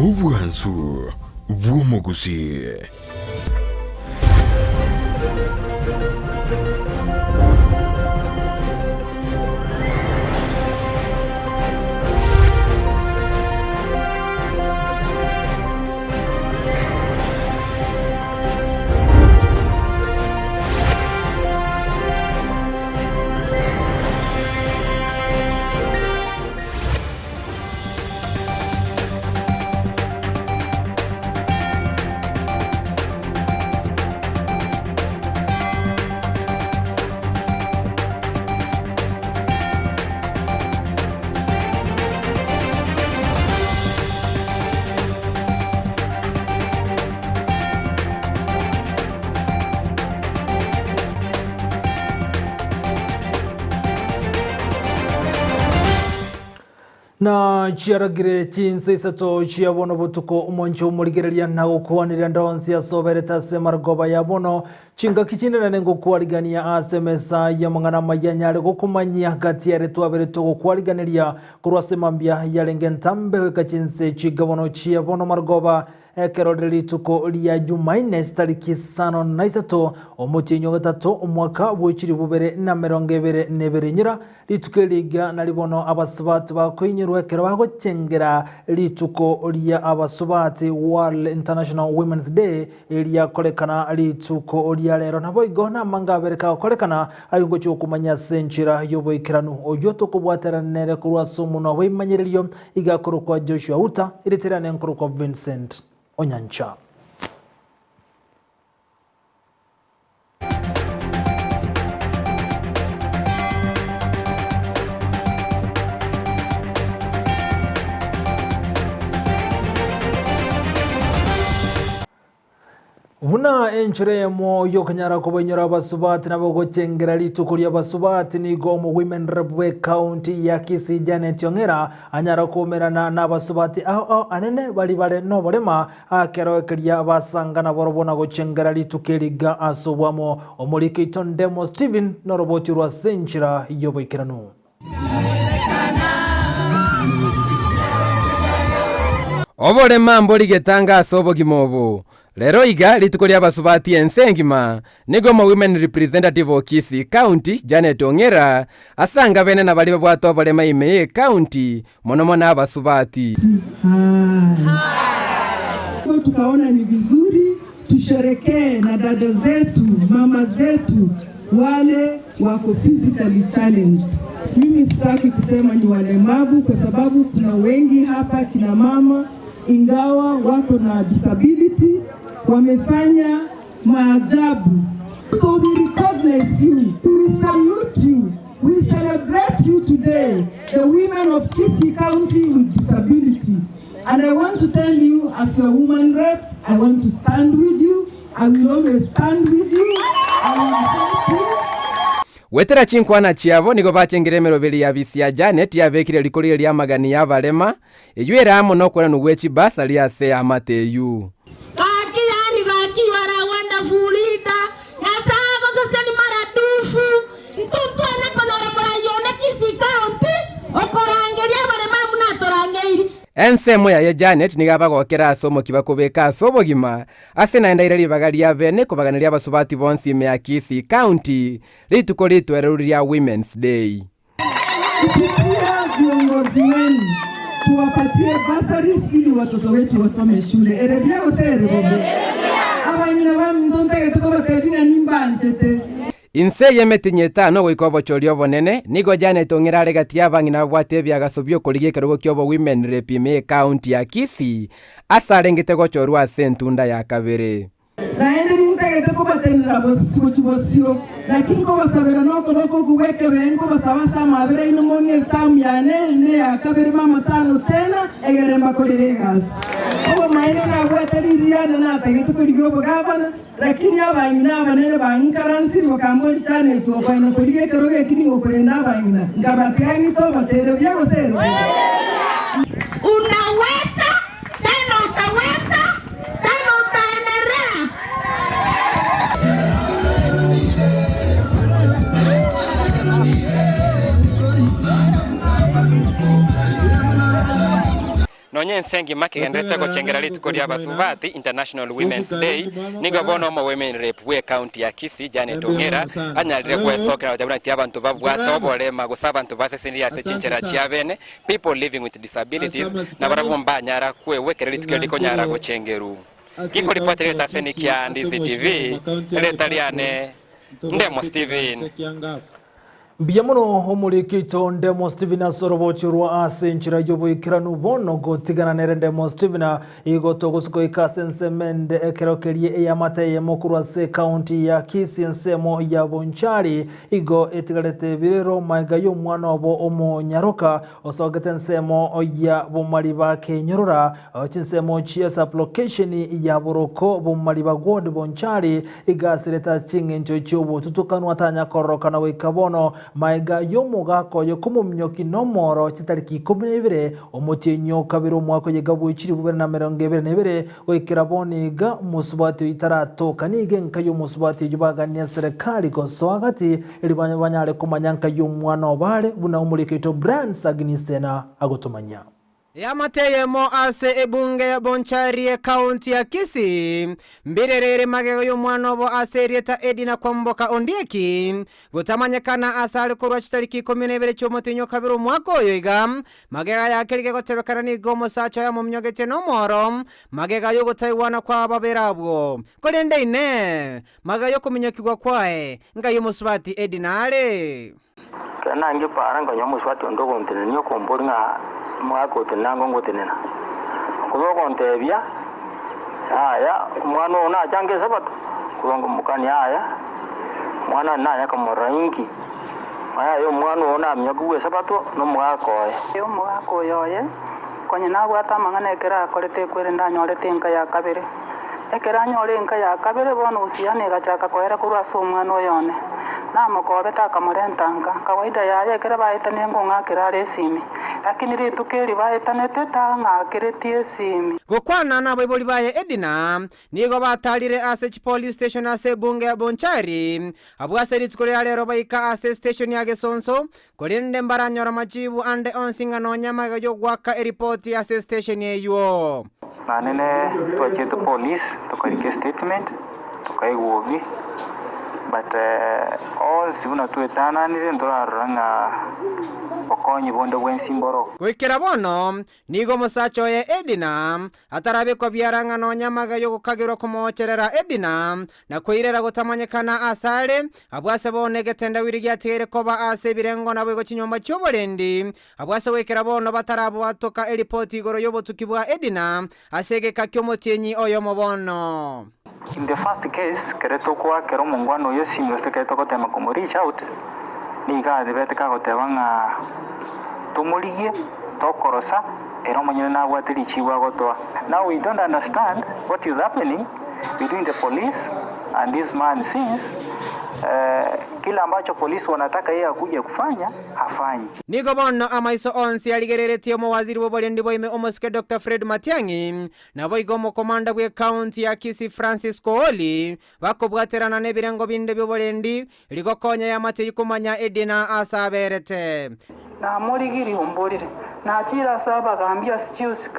Ubwansu bw'omuguzi. Na chiaragire chinse isato chiabono butuko umoncho umurigereria nago kuwanira ndonsi asobereta se margoba yabono chinga kichinira nengo kuwarigania asemesa ya mangana mayanyare gokumanya hagati ya retu abereto kuwariganiria kurwase mambia yarenge ntambe kachinse chigabono chiabono margoba ekeroreri tuko liya Jumaine tariki 5 omutinyo gatatu umwaka bw'ikiri bubere na 2022 nyira lituke liga nalibono abasubati bakoyinyirwe ekero bagokengera lituko liya abasubati World International Women's Day liya kolekana lituko liya lero nabo igona mangabereka kolekana ayungo cyo kumanya senchira yoboikiranu oyoto kubwateranere kurwasumu no wimanyiriyo igakoro kwa Joshua Uta iriterane nkuru kwa Vincent Onyancha. Huna enchiremo yokanyara kubanyara basubati na bogokengera litukulia basubati ni gomo Women Rep County ya Kisii Janet Ongera anyara kumerana na basubati anene bali no bolema akero keria basangana borobona gokengera litukeliga asobwamo omuliki Demo Steven noroboti rwa senchira yoboikiranu. Obole mambo ligetanga asobo gimobo. Lero iga litukolia basubati ensengima nigo mo women representative of Kisii County Janet Ongera asanga bene na bali bwato obole maime county monomona abasubati. Tukaona ni vizuri tusherekee na dada zetu, mama zetu wale wako physically challenged. Mimi sitaki kusema ni walemavu kwa sababu kuna wengi hapa kina mama ingawa wako na disability wamefanya maajabu. So we recognize you, we salute you, we celebrate you today, the women of Kisii County with disability. And I want to tell you, as your woman rep, I want to stand with you. I will always stand with you. I will help you. Wetera chinkwana chiabo nigo bachengeremero beli ya bisi ya Janet yabekire likolire lya magani ya balema ejwera amo no kwana nuwechi basa lya se amateyu kaki yani kaki wara wonderful leader yasago sasa ni maradufu mtutu anakonora murayone Kisii County okorangeria balema munatorangeri ensemo ya Janet nigaba gokera asomo kibakobeka asobogima ase naenda irali bagali ya bene kubaganira abasubati bonsi me ya Kisii County lituko litwererurya Women's Day. Kupitia viongozi wenu tuwapatie bursaries ili watoto wetu wasome shule. Erebia ose erebobe. Abanyina bamndonte tukobakabina nimba ntete. Inse yemetinye tano goikobo chorio bonene nigo Janet Ongera aregatia bangina bwate byagasobyo koligie kerogo kyobo Women Rep County ya Kisii asarengete gochorwa sentunda ya kabere. Naende mutagete kubatenera bosibosio lakini ko basabera noko kuweke bengo basabasa mabere ino monye tamu ya ne ya kabere mama tano tena egeremba koleregas obo maino na bwateliria na tagete kuligo bogabana lakini abanyina abanene bankaransi bakamboli cyane tubaina kulige keroge kini operenda abanyina ngarakani to batere byabo sero unaweza tena utaweza tena utaendelea. nonye ensengima kigendete gochengera rituko ria basubati International Women's Day nigo bono mo women rep we county ya Kisii Janet Ong'era anyalire gwesokera jabuna ti abantu babwata obolema gusaba abantu basesindia sechinchera chiabene people living with disabilities na barabomba nyara kwewe kere rituko liko nyara gochengeru kiko ripoti leta senikia Ndizi TV leta liane Ndemo Steven Biamuno homurikito Ndemo Steven asorobochirwa asenchira yoboikiranu bono gotigana nere Ndemo Steven igotogusuko ikasensemende ekerokerie eyamataye mokuru se county ya Kisii nsemo ya Bonchari igo etigarete birero maiga y'umwana obo omonyaroka osogete nsemo ya bomariba kenyorora chinsemo chiesa application ya boroko bomariba god Bonchari igasireta chingencho cyobo tutukanwa tanya korokana wikabono maiga y'omugako yo kumumnyoki nomoro chitariki 12 omutinyo kabiro mwako yegabwikiri 2022 wekiraboniga musubati itaratoka nige nkayo musubati yubagania serikali goswagati elibanya banyale kumanyanka y'umwana obale buna umurikito Brands Agnisena agotomanya Yamateyemo ase ebunge ya Bonchari county ya Kisii mbirerere magego y'umwana obo ase rieta Edina Kwamboka Ondieki gutamanyekana asali kurwa chitariki 12 cy'umutinyo kabiro mwako yoiga magega yakirige gotebekana ni gomo sacho ya mumnyogete nomoro magega yo gotaiwana kwa baberabwo kolende ine magayo kuminyokigwa kwae ngayo musubati Edinale kana nge paranga nyomo swati ndogo ntene nyo komboringa mwako tenango ngotenena kuzo kontebya aya mwana ona change sabato kulongo mukani aya mwana nanya kamoraingi aya yo mwana ona mnyaguwe sabato no mwako yo mwako yoye konye nabwo atamangana ekera akorete kwirenda nyorete enka ya kabere ekera nyore enka ya kabere bono usiyane gachaka kohera kurwa so mwana oyone namakobe takamurentanga kawaida yaye ekera baitane ngongakira resimi lakini ritukeri baetanete tang'akiretie simi gukwana nabo iboli baye Edina nigo batalire ase police station ase bunge ya Bonchari abwase ritsikore rero baika ase station ya Gesonso korinde mbaranyora majibu ande onsinga nonyamaga yo gwaka report ase station yeyo nanene twacheto police tukarike statement tukaiwobi but all sibuna tuetana nire ndoraranga okonyi bonde wensimboro kwikira bono nigo musacho ye Edina atarabe kwa byaranga no nyamaga yo gukagirwa kumocherera Edina na kwirera gutamanyekana asale abwase bonegete ndawirigi atere koba ase birengo nabo go kinyomba cy'oborendi abwase wekera bono batarabo batoka report igoro yobotukibwa Edina asege kakyomotenyi oyo mobono. In the first case, kereto kwa kero mungwano yo simi kereto ko tema como reach out ni ga de bete ka ko tebanga tumuliye tokorosa ero manyene na watiri chiwa gotoa. Now we don't understand what is happening between the police and this man since kila ambacho polisi wanataka yeye akuje kufanya hafanyi. Nigo bono amaiso onsi aligereretie mo waziri wobolendi boime omoske Dr. Fred Matiang'i na boigomo komanda bwe county ya Kisii Francis Kooli bakobwaterana nebirengo binde byobolendi ligokonya ya mate yikumanya Edina asaberete na muri giri humburire na chira saba gambia sichus